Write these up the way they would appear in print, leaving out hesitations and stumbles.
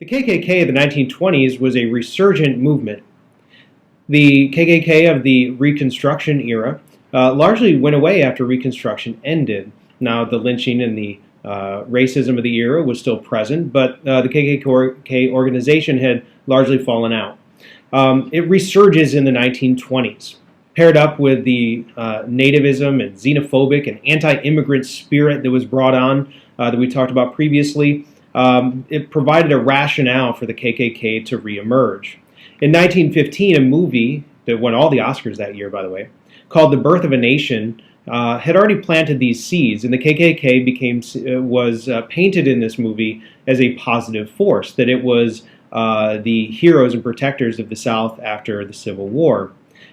The KKK of the 1920s was a resurgent movement. The KKK of the Reconstruction era largely went away after Reconstruction ended. Now, the lynching and the racism of the era was still present, but the KKK organization had largely fallen out. It resurges in the 1920s, paired up with the nativism and xenophobic and anti-immigrant spirit that was brought on that we talked about previously. It provided a rationale for the KKK to reemerge. In 1915, a movie that won all the Oscars that year, by the way, called The Birth of a Nation, had already planted these seeds, and the KKK was painted in this movie as a positive force, that it was the heroes and protectors of the South after the Civil War.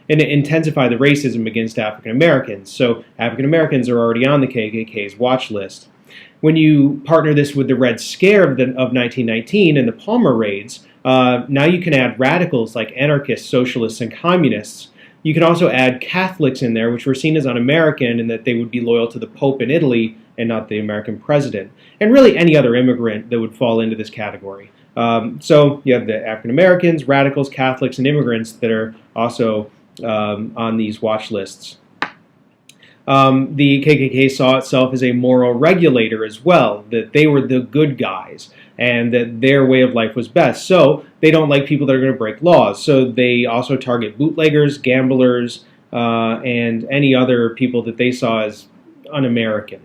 And it intensified the racism against African Americans. So African Americans are already on the KKK's watch list. When you partner this with the Red Scare of 1919 and the Palmer raids, now you can add radicals like anarchists, socialists, and communists. You can also add Catholics in there, which were seen as un-American and that they would be loyal to the Pope in Italy and not the American president. And really any other immigrant that would fall into this category. So you have the African Americans, radicals, Catholics, and immigrants that are also on these watch lists. The KKK saw itself as a moral regulator as well, that they were the good guys and that their way of life was best. So they don't like people that are going to break laws. So they also target bootleggers, gamblers, and any other people that they saw as un-American.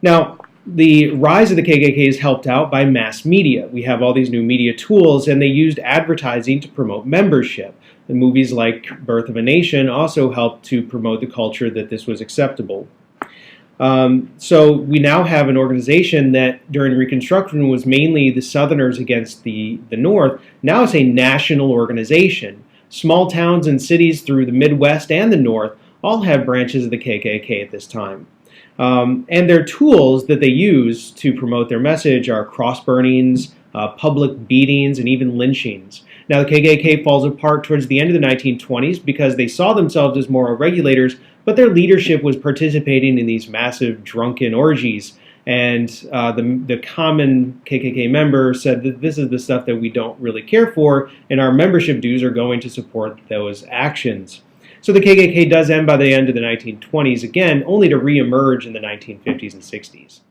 Now, the rise of the KKK is helped out by mass media. We have all these new media tools, and they used advertising to promote membership. The movies like Birth of a Nation also helped to promote the culture that this was acceptable. So we now have an organization that during Reconstruction was mainly the Southerners against the North. Now it's a national organization. Small towns and cities through the Midwest and the North all have branches of the KKK at this time. And their tools that they use to promote their message are cross burnings, public beatings, and even lynchings. Now, the KKK falls apart towards the end of the 1920s because they saw themselves as moral regulators, but their leadership was participating in these massive drunken orgies. And the common KKK member said that this is the stuff that we don't really care for, and our membership dues are going to support those actions. So the KKK does end by the end of the 1920s again, only to reemerge in the 1950s and 60s.